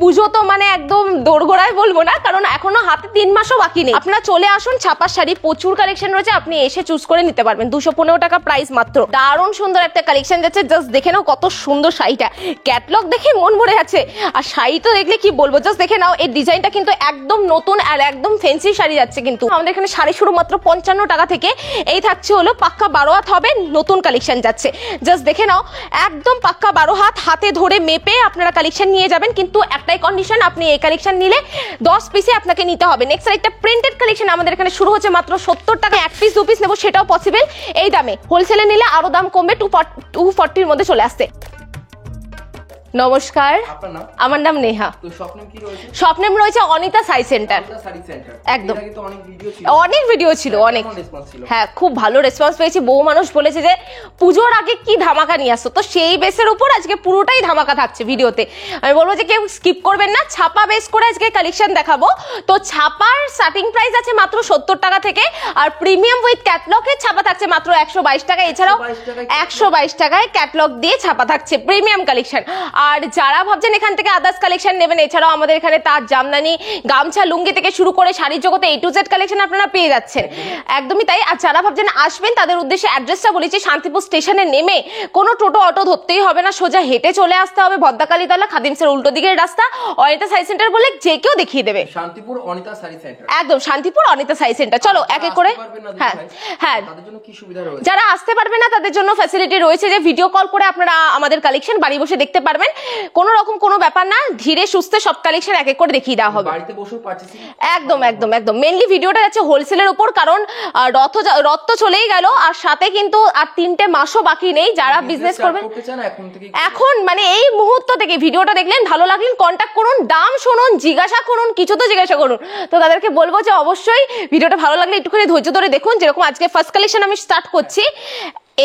পুজো তো মানে একদম দোরগোড়ায় বলবো না, কারণ এখনো হাতে 3 মাসও বাকি নেই। আপনারা চলে আসুন, ছাপার শাড়ি প্রচুর কালেকশন রয়েছে, আপনি এসে চুজ করে নিতে পারবেন। 215 টাকা প্রাইস মাত্র। দারুণ সুন্দর একটা কালেকশন যাচ্ছে, জাস্ট দেখে নাও কত সুন্দর শাড়িটা। ক্যাটলগ দেখে মন ভরে আছে, আর শাড়ি তো দেখলে কি বলবো, জাস্ট দেখে নাও। এই ডিজাইনটা কিন্তু একদম নতুন আর একদম ফ্যান্সি শাড়ি যাচ্ছে। কিন্তু আমাদের এখানে শাড়ি শুরু মাত্র 55 টাকা থেকে। এই থাকছে হলো পাক্কা 12 হাত হবে, নতুন কালেকশন যাচ্ছে। জাস্ট দেখে নাও, একদম পাক্কা 12 হাত, হাতে ধরে মেপে আপনারা কালেকশন নিয়ে যাবেন। কিন্তু একটাই কন্ডিশন, আপনি এই কালেকশন নিলে 10 পিসে আপনাকে নিতে হবে। নেক্সট একটা প্রিন্টেড কালেকশন আমাদের এখানে শুরু হচ্ছে মাত্র 70 টাকা। 1 পিস 2 পিস নেবো সেটাও পসিবল এই দামে। হোলসেলে নিলে আরো দাম কমবে, 240 এর মধ্যে চলে আসছে। নমস্কার, আমার নাম নেহা। স্বপ্নেম রয়েছে অনিতা সাই সেন্টার। একদম অনেক ভিডিও ছিল, অনেক। হ্যাঁ, খুব ভালো রেসপন্স পেয়েছি। বহু মানুষ বলেছে যে পুজোর আগে কি ধামাকা নিয়ে আসছো, তো সেই বেসের উপর আজকে পুরোটাই ধামাকা থাকছে ভিডিওতে। আমি বলবো যে কেউ স্কিপ করবেন না। ছাপা বেস করে আজকে কালেকশন দেখাবো। তো ছাপার স্টার্টিং প্রাইস আছে মাত্র 70 টাকা থেকে, আর প্রিমিয়াম উইথ ক্যাটলগের ছাপা থাকছে মাত্র 122 টাকা। এছাড়াও 122 টাকায় ক্যাটলগ দিয়ে ছাপা থাকছে প্রিমিয়াম কালেকশন। আর যারা ভাবছেন এখান থেকে আদার্স কালেকশন নেবেন, এছাড়াও আমাদের এখানে তার জামদানি, গামছা, লুঙ্গি থেকে শুরু করে শাড়ির জগতে A to Z কালেকশন আপনারা পেয়ে যাচ্ছেন। একদমই তাই। আর যারা ভাবছেন আসবেন, তাদের উদ্দেশ্যে অ্যাড্রেসটা বলেছি। শান্তিপুর স্টেশনে নেমে কোনো টোটো অটো ধরতেই হবে না, সোজা হেঁটে চলে আসতে হবে। ভদ্রাকালীতলা খাদিমসের উল্টো দিকের রাস্তা, অনিতা সাই সেন্টার বলে যে কেউ দেখিয়ে দেবে। শান্তিপুর অনিতা সাই সেন্টার, একদম শান্তিপুর অনিতা সাই সেন্টার। চলো এক এক করে। হ্যাঁ হ্যাঁ, তাদের জন্য কি সুবিধা রয়েছে? যারা আসতে পারবে না তাদের জন্য ফ্যাসিলিটি রয়েছে যে ভিডিও কল করে আপনারা আমাদের কালেকশন বাড়ি বসে দেখতে পারবেন। কোনো রকম কোনো ব্যাপার না, ধীরে সুস্থে সব কালেকশন এক এক করে দেখিয়ে দেওয়া হবে। বাড়িতে বসেও পারচেজিং। একদম একদম একদম। মেইনলি ভিডিওটা যাচ্ছে হোলসেলের উপর, কারণ রথ তো চলেই গেল, আর সাথে কিন্তু আর 3টে মাসও বাকি নেই। যারা বিজনেস করবেন এখন মানে এই মুহূর্ত থেকে ভিডিওটা দেখলেন, ভালো লাগলেন, কন্ট্যাক্ট করুন, দাম শুনুন, জিজ্ঞাসা করুন, কিছু তো জিজ্ঞাসা করুন। তো তাদেরকে বলবো যে অবশ্যই ভিডিওটা ভালো লাগলে একটুখানি ধৈর্য ধরে দেখুন। যেরকম আজকে ফার্স্ট কালেকশন আমি স্টার্ট করছি।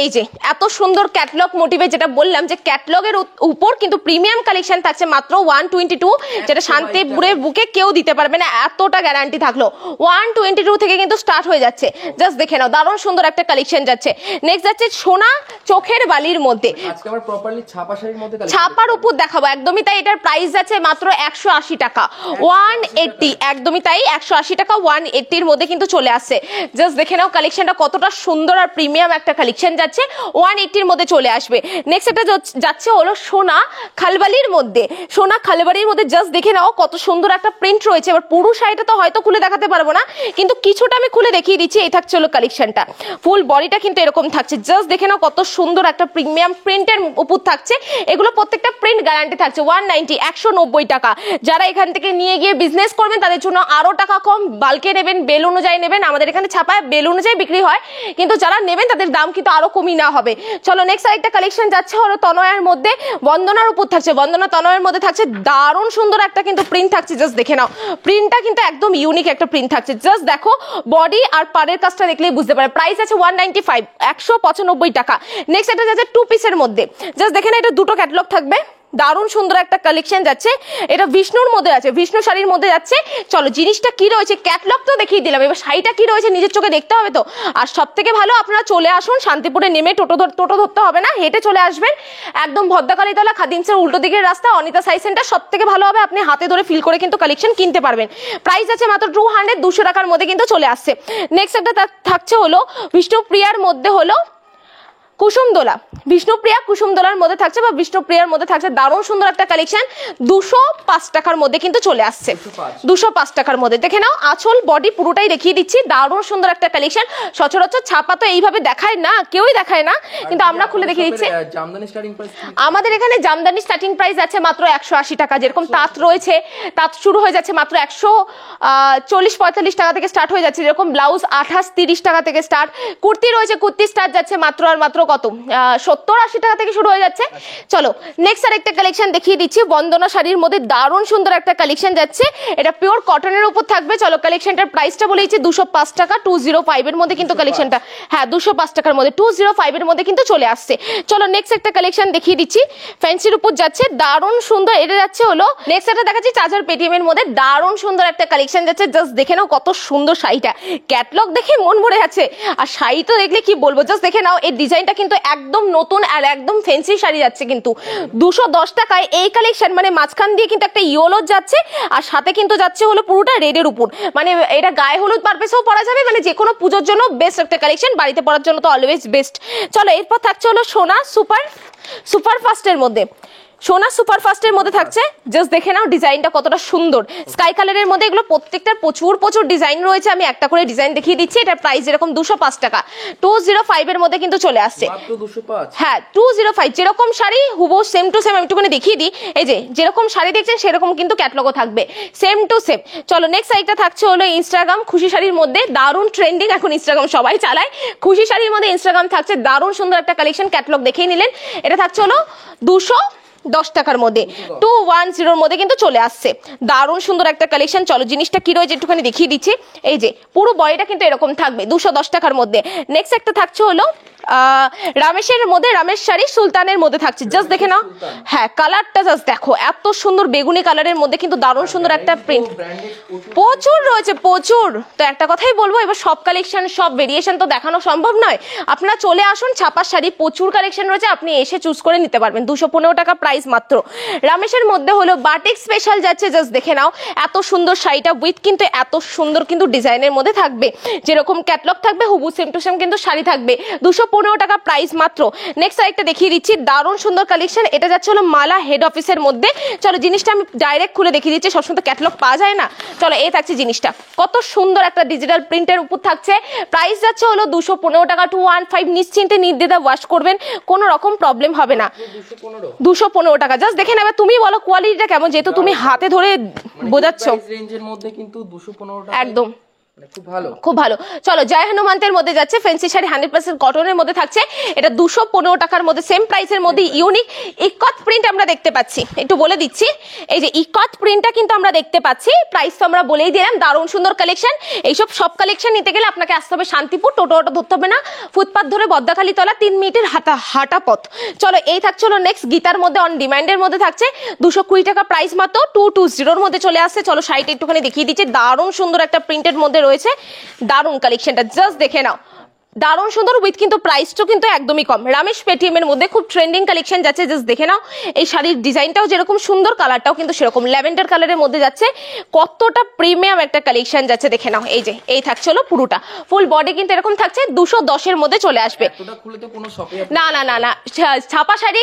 এই যে এত সুন্দর ক্যাটলগ মোটিভে, যেটা বললাম যে ক্যাটলগের উপর কিন্তু প্রিমিয়াম কালেকশন থাকছে মাত্র 122, যেটা শান্তিপুরের বুকে কেউ দিতে পারবে না, এতটা গ্যারান্টি থাকলো। 122 থেকে কিন্তু স্টার্ট হয়ে যাচ্ছে। জাস্ট দেখে নাও, দারুণ সুন্দর একটা কালেকশন যাচ্ছে। নেক্সট যাচ্ছে সোনা চোখের বালির মধ্যে। আজকে আমরা প্রপারলি ছাপা শাড়ির মধ্যে ছাপার উপর দেখাবো, একদমই তাই। এটার প্রাইস যাচ্ছে মাত্র 180 টাকা, 180। একদমই তাই, 180 টাকা 180 এর মধ্যে কিন্তু চলে আসছে। জাস্ট দেখে নাও কালেকশনটা কতটা সুন্দর আর প্রিমিয়াম একটা কালেকশন যাচ্ছে, 180 এর মধ্যে চলে আসবে। নেক্সট এটা যাচ্ছে হলো সোনা খালবালির মধ্যে। সোনা খালবালির মধ্যে জাস্ট দেখে নাও কত সুন্দর একটা প্রিন্ট রয়েছে। এবার পুরো শাড়িটা তো হয়তো খুলে দেখাতে পারবো না, কিন্তু কিছুটা আমি খুলে দেখিয়ে দিচ্ছি। এই থাকছে হলো কালেকশনটা, ফুল বডিটা কিন্তু এরকম থাকছে। জাস্ট দেখে নাও কত সুন্দর একটা প্রিমিয়াম প্রিন্টের উপর থাকছে। এগুলো প্রত্যেকটা প্রিন্ট গ্যারান্টি থাকছে। 190, 190 টাকা। যারা এখান থেকে নিয়ে গিয়ে বিজনেস করবেন তাদের জন্য আরো টাকা কম। বালকে নেবেন, বেল অনুযায়ী নেবেন, আমাদের এখানে ছাপায় বেল অনুযায়ী বিক্রি হয়, কিন্তু যারা নেবেন তাদের দাম কিন্তু আরো কমই না হবে। চলো নেক্সট আরেকটা কালেকশন যাচ্ছে হলো তনয়ের মধ্যে, বন্দনার উপর থাকছে। বন্দনা তনয়ের মধ্যে থাকছে দারুণ সুন্দর একটা কিন্তু প্রিন্ট থাকছে। জাস্ট দেখে নাও, প্রিন্টটা কিন্তু একদম ইউনিক একটা প্রিন্ট থাকছে। জাস্ট দেখো বডি আর পাড়ের কাজটা দেখলেই বুঝতে পারে। প্রাইস আছে 195, 195 টাকা। নেক্সট এটা যাচ্ছে 2 পিসের মধ্যে। জাস্ট দেখে না, এটা দুটো ক্যাটালগ থাকবে। দারুণ সুন্দর একটা কালেকশন যাচ্ছে। এটা বিষ্ণুর মধ্যে আছে, বিষ্ণু শাড়ির মধ্যে যাচ্ছে। চলো জিনিসটা কি রয়েছে, ক্যাটলগ তো দেখিয়ে দিলাম, এবার শাড়িটা কি রয়েছে নিজের চোখে দেখতে হবে তো। আর সব থেকে ভালো আপনারা চলে আসুন, শান্তিপুরে নেমে টোটো ধরতে হবে না, হেঁটে চলে আসবেন। একদম ভদ্রাকালীতলা খাদিমসের উল্টো দিকের রাস্তা, অনিতা সাই সেন্টার। সব থেকে ভালো হবে আপনি হাতে ধরে ফিল করে কিন্তু কালেকশন কিনতে পারবেন। প্রাইস আছে মাত্র 200 টাকার মধ্যে কিন্তু চলে আসছে। নেক্সট একটা থাকছে হলো বিষ্ণুপ্রিয়ার মধ্যে হলো কুসুমদোলা। বিষ্ণুপ্রিয়া কুসুমদোলার মধ্যে থাকছে বা বিষ্ণুপ্রিয়ার মধ্যে থাকছে দারুণ সুন্দর একটা কালেকশন। 205 টাকার মধ্যে কিন্তু চলে আসছে। 205 টাকার মধ্যে দেখে নাও, আঁচল বডি পুরোটাই দেখিয়ে দিচ্ছি। দারুণ সুন্দর একটা কালেকশন। সচরাচর ছাপা তো এইভাবে দেখায় না, কেউই দেখায় না, কিন্তু আমরা খুলে দেখিয়ে দিচ্ছি। আমাদের এখানে জামদানি স্টার্টিং প্রাইস আছে মাত্র 180 টাকা। যেরকম তাঁত রয়েছে, তাঁত শুরু হয়ে যাচ্ছে মাত্র 140-45 টাকা থেকে স্টার্ট হয়ে যাচ্ছে। যেরকম ব্লাউজ 28-30 টাকা থেকে স্টার্ট। কুর্তি রয়েছে, কুর্তি স্টার্ট যাচ্ছে মাত্র আর মাত্র কত 70-80 টাকা থেকে শুরু হয়ে যাচ্ছে। চলো নেক্সট আরেকটা কালেকশন দেখিয়ে দিচ্ছি। বন্দনা শাড়ির মধ্যে দারুণ সুন্দর একটা কালেকশন যাচ্ছে। এটা পিওর কটনের উপর থাকবে। চলো কালেকশনটার প্রাইসটা বলে দিচ্ছি, 205 টাকা, 205 এর মধ্যে কিন্তু কালেকশনটা। হ্যাঁ 205 টাকার মধ্যে, 205 এর মধ্যে কিন্তু চলে আসছে। চলো নেক্সট একটা কালেকশন দেখিয়ে দিচ্ছি, ফ্যান্সির উপর যাচ্ছে, দারুণ সুন্দর। এটা যাচ্ছে হলো নেক্সট একটা দেখাচ্ছি চার্জার পেটিএম এর মধ্যে, দারুণ সুন্দর একটা কালেকশন যাচ্ছে। জাস্ট দেখে নাও কত সুন্দর শাড়িটা, ক্যাটলগ দেখে মন ভরে যাচ্ছে। আর শাড়ি তো দেখলে কি বলবো, জাস্ট দেখে নাও। এই ডিজাইনটা এটা কিন্তু একদম নতুন আর একদম ফ্যান্সি শাড়ি যাচ্ছে কিন্তু 210 টাকায় এই কালেকশন, মানে মাঝখান দিয়ে কিন্তু একটা ইয়েলো যাচ্ছে আর সাথে কিন্তু যাচ্ছে হলো পুরোটা রেডের উপর, মানে এটা গায়ে হলুদ পারপাসেও পরা যাবে, মানে যে কোনো পুজোর জন্য বেস্ট একটা কালেকশন, বাড়িতে পরার জন্য তো অলওয়েজ বেস্ট। চলো এরপর থাকছে হলো সোনা সুপার ফাস্টের মধ্যে, সোনা সুপার ফাস্টের মধ্যে থাকছে, জাস্ট দেখে নাও ডিজাইনটা কতটা সুন্দর, স্কাই কালারের মধ্যে। এগুলো প্রত্যেকটার প্রচুর ডিজাইন রয়েছে, আমি একটা করে ডিজাইন দেখিয়ে দিচ্ছি। এটার প্রাইস এরকম 205 টাকা, 205 এর মধ্যে কিন্তু চলে আসছে। মাত্র 205। হ্যাঁ 205, যেরকম শাড়ি হুবহু সেম টু সেম, আমি একটুখানি দেখিয়ে দিই। এই যে যেরকম শাড়ি দেখছেন সেরকম কিন্তু ক্যাটালগও থাকবে সেম টু সেম। চলো নেক্সট সাইডটা থাকছে হলো ইনস্টাগ্রাম খুশি শাড়ির মধ্যে, দারুণ ট্রেন্ডিং, এখন ইনস্টাগ্রাম সবাই চালায়। খুশি শাড়ির মধ্যে ইনস্টাগ্রাম থাকছে, দারুণ সুন্দর একটা কালেকশন, ক্যাটালগ দেখেই নিলেন। এটা থাকছে হলো 210 টাকার মধ্যে, 210 মধ্যে কিন্তু চলে আসছে, দারুণ সুন্দর একটা কালেকশন। চলো জিনিসটা কি রয়েছে একটুখানি দেখিয়ে দিচ্ছি। এই যে পুরো বডিটা কিন্তু এরকম থাকবে 210 টাকার মধ্যে। নেক্সট একটা থাকছে হলো রামেশের মধ্যে, রামেশ শাড়ি সুলতানের মধ্যে থাকছে, জাস্ট দেখে নাও। হ্যাঁ কালারটা জাস্ট দেখো, এত সুন্দর বেগুনি কালারের মধ্যে কিন্তু দারুণ সুন্দর একটা প্রিন্ট, প্রচুর রয়েছে প্রচুর। তো একটা কথাই বলবো, এবার সব কালেকশন সব ভেরিয়েশন তো দেখানো সম্ভব নয়, আপনারা চলে আসুন, ছাপার শাড়ি প্রচুর কালেকশন রয়েছে, আপনি এসে চুজ করে নিতে পারবেন। 215 টাকা প্রাইস মাত্র। রামেশের মধ্যে হলো বাটিক স্পেশাল যাচ্ছে, জাস্ট দেখে নাও, এত সুন্দর শাড়িটা উইথ কিন্তু এত সুন্দর কিন্তু ডিজাইনের মধ্যে থাকবে, যেরকম ক্যাটলগ থাকবে হুবু সেম টু সেম কিন্তু শাড়ি থাকবে, 215 টাকা প্রাইস মাত্র। নেক্সট আরেকটা দেখিয়ে দিচ্ছি, দারুণ সুন্দর কালেকশন, এটা যাচ্ছে হলো মালা হেড অফিসের মধ্যে। চলো জিনিসটা আমি ডাইরেক্ট খুলে দেখিয়ে দিচ্ছি, সবসময় তো ক্যাটলগ পাওয়া যায় না। চলো এই থাকছে জিনিসটা, কত সুন্দর একটা ডিজিটাল প্রিন্টের উপর থাকছে, প্রাইস যাচ্ছে হলো 215 টাকা, 215, নিশ্চিন্তে নির্দ্বিধায় ওয়াশ করবেন, কোনো রকম প্রবলেম হবে না। 215 টাকা, জাস্ট দেখে নেবে, তুমি বলো কোয়ালিটিটা কেমন, যেহেতু তুমি হাতে ধরে বোঝাচ্ছ। রেঞ্জের মধ্যে কিন্তু 215 টাকা একদম খুব ভালো, খুব ভালো। চলো জয় হনুমান্তের মধ্যে যাচ্ছে, ফ্যান্সি শাড়ি 100% কটনের মধ্যে থাকছে, এটা 215 টাকার মধ্যে, সেম প্রাইসের মধ্যে। ইউনিক ইকত প্রিন্ট আমরা দেখতে পাচ্ছি, একটু বলে দিচ্ছি, এই যে ইকত প্রিন্টটা কিন্তু আমরা দেখতে পাচ্ছি, প্রাইস তো আমরা বলেই দিলাম, দারুণ সুন্দর কালেকশন। এইসব সব কালেকশন নিতে গেলে আপনাকে আসতে হবে শান্তিপুর, টোটো ধরতে হবে না, ফুটপাথ ধরে বদ্দাখালী তলা 3 মিনিটের হাঁটা পথ। চলো এই থাকছে হলো নেক্সট গীতার মধ্যে, অন ডিমান্ডের মধ্যে থাকছে, 220 টাকা প্রাইস মাত্র, 220 মধ্যে চলে আসছে। চলো শাড়িটা একটুখানি দেখিয়ে দিচ্ছি, দারুণ সুন্দর একটা প্রিন্টের মধ্যে রয়েছে, দারুণ কালেকশনটা, জাস্ট দেখে নাও, দারুণ সুন্দর উইথ কিন্তু প্রাইসটা কিন্তু একদমই কম। রামেশ পেটিএম এর মধ্যে খুব ট্রেন্ডিং কালেকশন যাচ্ছে, জাস্ট দেখে নাও, এই শাড়ির ডিজাইনটাও যেরকম সুন্দর, কালারটাও কিন্তু সেরকম ল্যাভেন্ডার কালারের মধ্যে যাচ্ছে, কতটা প্রিমিয়াম একটা কালেকশন যাচ্ছে, দেখে নাও। এই যে এই থাকছে হলো পুরোটা ফুল বডি কিন্তু এরকম থাকছে, 210 মধ্যে চলে আসবে। এতটা খুলে তো কোনো শপে না না না না, ছাপা শাড়ি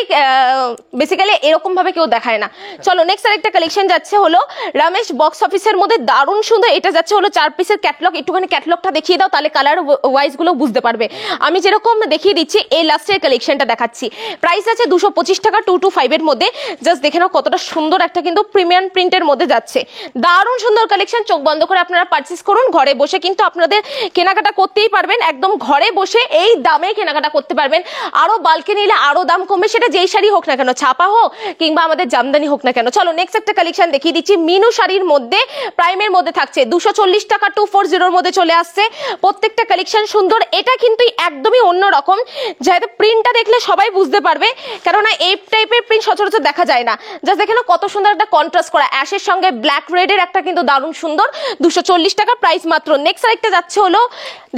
বেসিক্যালি এরকম ভাবে কেউ দেখায় না। চলো নেক্সট আরেকটা কালেকশন যাচ্ছে হলো রামেশ বক্স অফিসের মধ্যে, দারুণ সুন্দর, এটা যাচ্ছে হলো 4 পিসের ক্যাটলগ, একটুখানি ক্যাটলগটা দেখিয়ে দাও, তাহলে কালার ওয়াইজ গুলো বুঝতে পারবে। আমি যেরকম দেখিয়ে দিচ্ছি, এই লাস্টের কালেকশনটা দেখাচ্ছি, প্রাইস আছে 225 টাকা, 225 এর মধ্যে, জাস্ট দেখে নাও কতটা সুন্দর একটা কিন্তু প্রিমিয়াম প্রিন্টের মধ্যে যাচ্ছে, দারুণ সুন্দর কালেকশন। চোখ বন্ধ করে আপনারা পারচেজ করুন, ঘরে বসে কিন্তু আপনাদের কেনাকাটা করতেই পারবেন, একদম ঘরে বসে এই দামে কেনাকাটা করতে পারবেন। আরো বালকে নিলে আরো দাম কমবে, সেটা যেই শাড়ি হোক না কেন, ছাপা হোক কিংবা আমাদের জামদানি হোক না কেন। চলো নেক্সট একটা কালেকশন দেখিয়ে দিচ্ছি, মিনু শাড়ির মধ্যে প্রাইমের মধ্যে থাকছে, 240 টাকা, 240 মধ্যে চলে আসছে, প্রত্যেকটা কালেকশন সুন্দর। এটা কিন্তু একদমই অন্য রকম, যাতে প্রিন্টটা দেখলে সবাই বুঝতে পারবে, কেননা এই টাইপের প্রিন্ট সচরাচর দেখা যায় না। জাস্ট দেখে নাও কত সুন্দর একটা কন্ট্রাস্ট করা, অ্যাশের সঙ্গে ব্ল্যাক রেডের একটা কিন্তু দারুণ সুন্দর, 240 টাকা প্রাইস মাত্র। নেক্সট আরেকটা যাচ্ছে হলো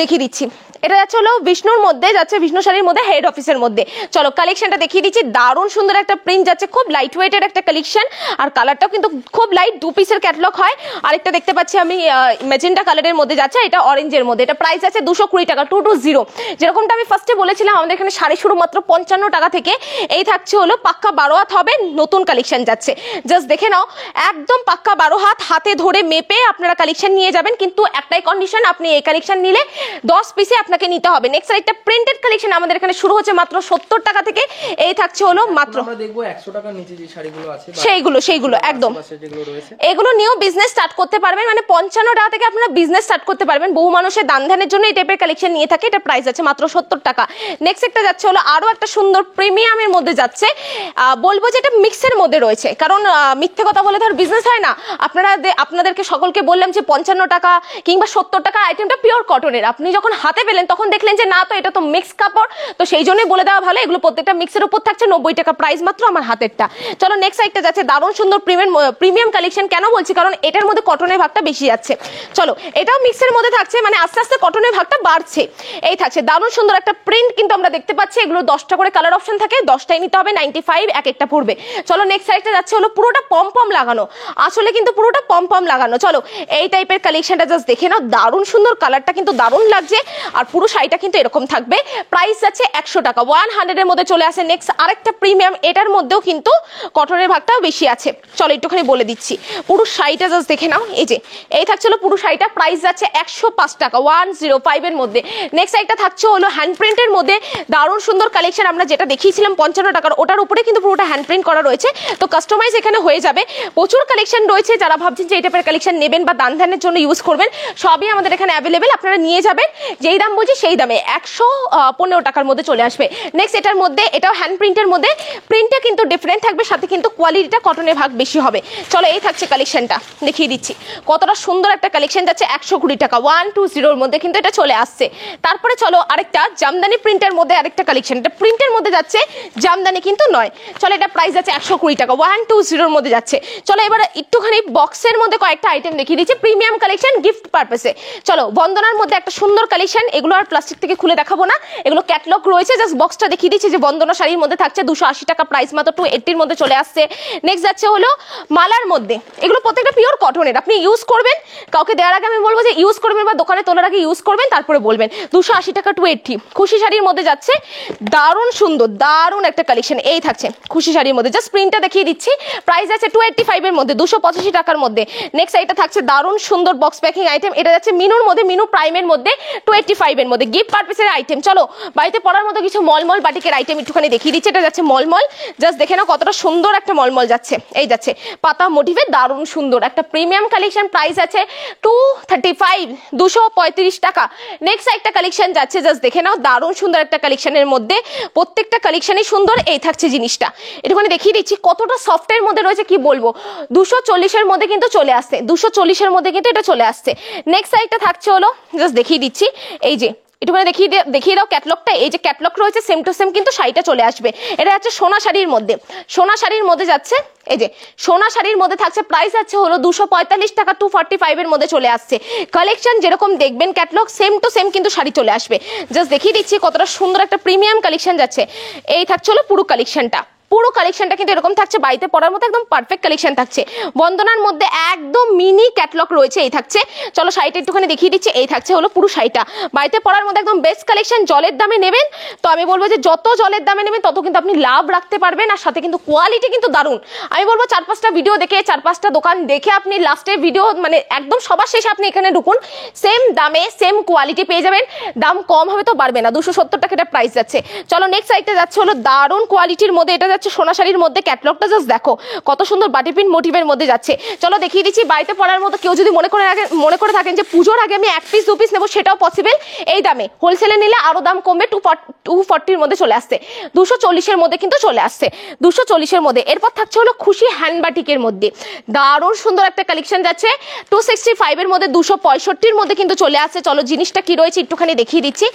দেখিয়ে দিচ্ছি, এটা যাচ্ছে হলো বিষ্ণুর মধ্যে যাচ্ছে, বিষ্ণু শাড়ির মধ্যে হেড অফিসের মধ্যে। চলো কালেকশনটা দেখিয়ে দিচ্ছি, দারুণ সুন্দর একটা প্রিন্ট যাচ্ছে, খুব লাইট ওয়েটের একটা কালেকশন, আর কালারটাও কিন্তু খুব লাইট, 2 পিসের ক্যাটলগ হয়। আরেকটা দেখতে পাচ্ছি আমি ম্যাজেন্টা কালারের মধ্যে যাচ্ছে, এটা অরেঞ্জের মধ্যে, এটা প্রাইস আছে 220 টাকা, 220। যেরকমটা আমি ফার্স্টে বলেছিলাম, আমাদের এখানে শাড়ি শুরু মাত্র 55 টাকা থেকে। এই থাকছে হলো পাক্কা 12 হাত হবে, নতুন কালেকশন যাচ্ছে, জাস্ট দেখে নাও, একদম পাক্কা 12 হাত, হাতে ধরে মেপে আপনারা কালেকশন নিয়ে যাবেন, কিন্তু একটাই কন্ডিশন, আপনি এই কালেকশন নিলে 10 পিসে আপনাকে নিতে হবে। নেক্সট একটা প্রিন্টেড কালেকশন আমাদের এখানে শুরু হচ্ছে মাত্র 70 টাকা থেকে। এই থাকছে হলো মাত্র, আমরা দেখবো 100 টাকার নিচে যে শাড়িগুলো আছে, সেইগুলো একদম, এগুলো নিয়েও বিজনেস স্টার্ট করতে পারবেন, মানে 55 টাকা থেকে আপনারা বিজনেস স্টার্ট করতে পারবেন। বহু মানুষের দান ধ্যানের জন্য এই টাইপের কালেকশন নিয়ে থাকে, এটা প্রাইস আছে মাত্র 70 টাকা। নেক্সট একটা যাচ্ছে হলো আরো একটা সুন্দর প্রিমিয়ামের মধ্যে যাচ্ছে, বলবো যে এটা মিক্সের মধ্যে রয়েছে, কারণ মিথ্যে কথা বলে ধর বিজনেস হয় না। আপনাদেরকে সকলকে বললাম যে 55 টাকা কিংবা 70 টাকা আইটেমটা পিওর কটনের, আপনি যখন হাতে পেলেন তখন দেখলেন যে না, তো এটা তো মিক্স কাপড়, তো সেই জন্যই বলে দেওয়া ভালো, এগুলো প্রত্যেকটা মিক্সের উপর থাকছে 90 টাকা প্রাইস মাত্র আমার হাতেরটা। চলো নেক্সট সাইডটা যাচ্ছে দারুণ সুন্দর প্রিমিয়াম কালেকশন, কেন বলছি, কারণ এটার মধ্যে কটনের ভাগটা বেশি যাচ্ছে। চলো এটাও মিক্সের মধ্যে থাকছে, মানে আস্তে আস্তে কটনের ভাগটা বাড়ছে। এই থাকছে দারুণ সুন্দর একটা প্রিন্ট কিন্তু আমরা দেখতে পাচ্ছি। এগুলো 10টা করে কালার অপশন থাকে, 10টাই নিতে হবে, 95 এক একটা পড়বে। চলো নেক্সট সাইডটা যাচ্ছে হলো পুরোটা পম পম লাগানো, আসলে কিন্তু পুরোটা পম পম লাগানো। চলো এই টাইপের কালেকশনটা জাস্ট দেখে নাও, দারুণ সুন্দর, কালারটা কিন্তু দারুণ লাগছে। আর পুরো শাড়িটা কিন্তু এরকম থাকবে, প্রাইস আছে 100 টাকা, 100 এর মধ্যে চলে আসে। নেক্সট আরেকটা প্রিমিয়াম, এটার মধ্যেও কিন্তু কটনের ভাগটাও বেশি আছে। চলো একটুখানি বলে দিচ্ছি, পুরো শাড়িটা জাস্ট দেখে নাও। এই যে এই থাকছে হলো পুরো শাড়িটা, প্রাইস যাচ্ছে 105 টাকা, 105 এর মধ্যে। নেক্সট শাড়িটা থাকছে হলো হ্যান্ড প্রিন্টের মধ্যে, দারুণ সুন্দর কালেকশন। আমরা যেটা দেখিয়েছিলাম 55 টাকার, ওটার উপরে কিন্তু পুরোটা হ্যান্ড প্রিন্ট করা রয়েছে, তো কাস্টমাইজ এখানে হয়ে যাবে। প্রচুর কালেকশন রয়েছে, যারা ভাবছেন যে এই টাইপের কালেকশন নেবেন বা দান ধ্যানের জন্য ইউজ করবেন, সবই আমাদের এখানে অ্যাভেলেবেল, আপনারা নিয়ে যাবেন। যেই দাম বলছি সেই দামে 115 টাকার মধ্যে চলে আসবে। নেক্সট এটার মধ্যে, এটাও হ্যান্ড প্রিন্টের মধ্যে, প্রিন্টটা কিন্তু ডিফারেন্ট থাকবে, সাথে কিন্তু কোয়ালিটিটা কটনের ভাগ বেশি হবে। চলো এই থাকছে কালেকশনটা, দেখিয়ে দিচ্ছি কতটা সুন্দর একটা কালেকশন যাচ্ছে। 120 টাকা, 120 এর মধ্যে কিন্তু এটা চলে আসছে। তারপরে চলো আরেকটা জামদানি প্রিন্টের মধ্যে আরেকটা কালেকশন, এটা প্রিন্টের মধ্যে যাচ্ছে, জামদানি কিন্তু নয়। চলো এটা প্রাইস যাচ্ছে 120 টাকা, 120 এর মধ্যে যাচ্ছে। চলো এবার একটুখানি বক্সের মধ্যে কয়েকটা আইটেম দেখিয়ে দিচ্ছি, প্রিমিয়াম কালেকশন গিফট পারপাসে। চলো বন্দনার মধ্যে একটা সুন্দর কালেকশন, এগুলো আর প্লাস্টিক থেকে খুলে দেখাবো না, এগুলো ক্যাটলগ রয়েছে, জাস্ট বক্সটা দেখিয়ে দিচ্ছি। যে বন্দনা শাড়ির মধ্যে থাকছে 280 টাকা, প্রাইস মাত্র 280 এর মধ্যে চলে আসছে। নেক্সট যাচ্ছে হলো মালার মধ্যে, এগুলো প্রত্যেকটা পিওর কটনের, আপনি ইউজ করবেন, কাউকে দেওয়ার আগে আমি বলবো যে ইউজ করবেন বা দোকানে তোলার আগে ইউজ করবেন, তারপরে বলবেন। 280 টাকা 280, খুশি শাড়ির মধ্যে যাচ্ছে, দারুণ সুন্দর, দারুণ একটা কালেকশন। এই থাকছে খুশি শাড়ির মধ্যে, জাস্ট প্রিন্টটা দেখিয়ে দিচ্ছি, প্রাইস আছে 285 এর মধ্যে, 285 টাকার মধ্যে। নেক্সট এটা থাকছে দারুণ সুন্দর বক্স প্যাকিং আইটেম, এটা যাচ্ছে মিনুর মধ্যে, মিনু প্রাইমের মধ্যে, 285 এর মধ্যে, গিফট পারপাসের আইটেম। চলো বাড়িতে পড়ার মতো কিছু মলমল বাটিকের আইটেম একটুখানি দেখিয়ে দিচ্ছি, এটা যাচ্ছে মলমল, জাস্ট দেখে নাও কতটা সুন্দর একটা মলমল যাচ্ছে। এই যাচ্ছে পাতা মোটিভে, দারুণ সুন্দর একটা প্রিমিয়াম কালেকশন, প্রাইস আছে 235, 235 টাকা। নেক্সট একটা কালেকশন যাচ্ছে, জাস্ট দেখে নাও, দারুণ সুন্দর একটা কালেকশনের মধ্যে, প্রত্যেকটা কালেকশনই সুন্দর। এই থাকছে জিনিসটা, একটুখানি দেখিয়ে দিচ্ছি কতটা সফটের মধ্যে রয়েছে, কি বলবো, 240 এর মধ্যে কিন্তু চলে আসছে, 240 এর মধ্যে কিন্তু এটা চলে আসছে। নেক্সট একটা থাকছে হলো, জাস্ট দেখিয়ে দিচ্ছি, এই যে একটুখানি দেখিয়ে দাও ক্যাটলগটা, এই যে ক্যাটলগ রয়েছে সেম টু সেম কিন্তু শাড়িটা চলে আসবে। এটা হচ্ছে সোনা শাড়ির মধ্যে, সোনা শাড়ির মধ্যে যাচ্ছে, এই যে সোনা শাড়ির মধ্যে থাকছে, প্রাইস আছে হলো 245 টাকা, 245 এর মধ্যে চলে আসছে। কালেকশন যেরকম দেখবেন ক্যাটলগ সেম টু সেম কিন্তু শাড়ি চলে আসবে। জাস্ট দেখিয়ে দিচ্ছি কতটা সুন্দর একটা প্রিমিয়াম কালেকশন যাচ্ছে। এই থাকছে হলো পুরো কালেকশনটা, পুরো কালেকশনটা কিন্তু এরকম থাকছে, বাড়িতে পড়ার মতো একদম পারফেক্ট কালেকশন থাকছে। বন্দনার মধ্যে একদম মিনি ক্যাটলগ রয়েছে, এই থাকছে। চলো শাড়িটা একটুখানি দেখিয়ে দিচ্ছি, এই থাকছে হলো পুরো শাড়িটা, বাড়িতে পড়ার মধ্যে একদম বেস্ট কালেকশন। জলের দামে নেবেন তো আমি বলবো যে যত জলের দামে নেবেন তত কিন্তু আপনি লাভ রাখতে পারবেন, আর সাথে কিন্তু কোয়ালিটি কিন্তু দারুণ। আমি বলবো 4-5টা ভিডিও দেখে, 4-5টা দোকান দেখে আপনি লাস্টে ভিডিও মানে একদম সবার শেষে আপনি এখানে ঢুকুন, সেম দামে সেম কোয়ালিটি পেয়ে যাবেন, দাম কম হবে তো বাড়বে না। 270 টাকা এটা প্রাইস যাচ্ছে। চলো নেক্সট সাইডটা যাচ্ছে হলো দারুণ কোয়ালিটির মধ্যে, এটা সোনা শাড়ির মধ্যে, ক্যাটলগটা জাস্ট দেখো কত সুন্দর বাটি প্রিন্ট মোটিভের মধ্যে যাচ্ছে। চলো দেখিয়ে দিচ্ছি, বাড়িতে পড়ার মতো কেউ যদি মনে করে থাকেন যে পুজোর আগে আমি 1 পিস 2 পিস নেবো, সেটাও পসিবল। এই দামে হোলসেলে নিলে আরো দাম কমবে, 240 এর মধ্যে চলে আসছে, 240 এর মধ্যে কিন্তু চলে আসছে, 240 এর মধ্যে। এরপর থাকছে হলো খুশি হ্যান্ড বাটিকের মধ্যে, দারুণ সুন্দর একটা কালেকশন যাচ্ছে, 265 এর মধ্যে, 265 এর মধ্যে কিন্তু চলে আসছে। চলো জিনিসটা কি রয়েছে একটুখানি দেখিয়ে দিচ্ছি,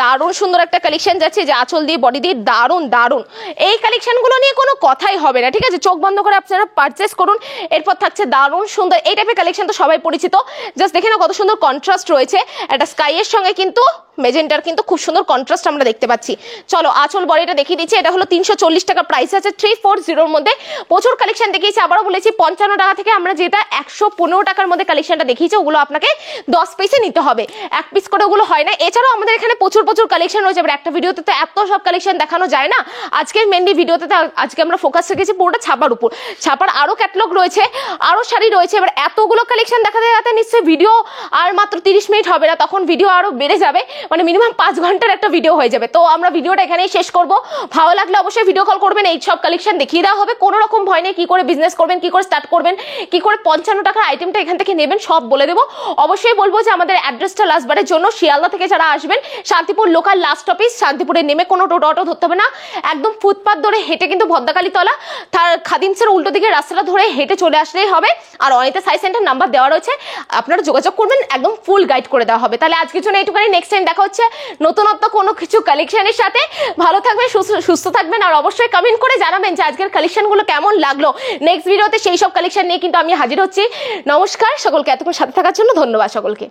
দারুণ সুন্দর একটা কালেকশন যাচ্ছে, যে আঁচল দিয়ে বডি দিয়ে দারুণ দারুণ। এই কালেকশনগুলো নিয়ে কোনো কথাই হবে না, ঠিক আছে, চোখ বন্ধ করে আপনারা পারচেস করুন। এরপর থাকছে দারুণ সুন্দর এই টাইপের কালেকশন, তো সবাই পরিচিত, জাস্ট দেখে না কত সুন্দর কন্ট্রাস্ট রয়েছে, একটা স্কাইয়ের সঙ্গে কিন্তু মেজেন্টার কিন্তু খুব সুন্দর কন্ট্রাস্ট আমরা দেখতে পাচ্ছি। চলো আঁচল বডিটা দেখিয়ে দিচ্ছি, এটা হলো 340 টাকা, প্রাইস আছে 340 এর মধ্যে। প্রচুর কালেকশন দেখিয়েছি, আবারও বলেছি 55 টাকা থেকে আমরা যেটা 115 টাকার মধ্যে কালেকশনটা দেখিয়েছি, ওগুলো আপনাকে 10 পিসে নিতে হবে, 1 পিস করে ওগুলো হয় না। এছাড়াও আমাদের এখানে প্রচুর কালেকশন রয়েছে, এবার একটা ভিডিওতে তো এত সব কালেকশন দেখানো যায় না। আজকের মেনলি ভিডিওতে আজকে আমরা ফোকাস রেখেছি পুরোটা ছাপার উপর, ছাপার আরো ক্যাটলগ রয়েছে, আরো শাড়ি রয়েছে। এবার এতগুলো কালেকশন দেখাতে দেখাতে নিশ্চয়ই ভিডিও আর মাত্র 30 মিনিট হবে না, তখন ভিডিও আরো বেড়ে যাবে, মানে মিনিমাম 5 ঘন্টার একটা ভিডিও হয়ে যাবে। তো আমরা ভিডিওটা এখানেই শেষ করব। ভালো লাগলে অবশ্যই ভিডিও কল করবেন, এই সব কালেকশন দেখিয়ে দেওয়া হবে, কোনো রকম ভয় নেই, কি করে বিজনেস করবেন, কি করে স্টার্ট করবেন, কি করে 55 টাকার আইটেমটা এখান থেকে নেবেন, সব বলে দেবো। অবশ্যই বলবো যে আমাদের অ্যাড্রেসটা লাস্টবারের জন্য, শিয়ালদা থেকে যারা আসবেন, শান্তিপুর লোকাল লাস্ট অফিস, শান্তিপুরে নেমে কোনো টোটো ধরতে হবে না, একদম ফুটপাথ ধরে হেঁটে কিন্তু ভদ্রাকালী তলা তার খাদিমসের উল্টো দিকে রাস্তাটা ধরে হেঁটে চলে আসলেই হবে। আর অনিতা সাই সেন্টার নাম্বার দেওয়া রয়েছে, আপনারা যোগাযোগ করবেন, একদম ফুল গাইড করে দেওয়া হবে। তাহলে আজকের জন্য এইটুখানি, নেক্সট টাইম দেখা হচ্ছে নতুনত্ব কোনো কিছু কালেকশনের সাথে। ভালো থাকবেন, সুস্থ থাকবেন, আর অবশ্যই কমেন্ট করে জানাবেন যে আজকের কালেকশনগুলো কেমন লাগলো। নেক্সট ভিডিওতে সেই সব কালেকশন নিয়ে কিন্তু আমি হাজির হচ্ছি। নমস্কার সকলকে, এতক্ষণ সাথে থাকার জন্য ধন্যবাদ সকলকে।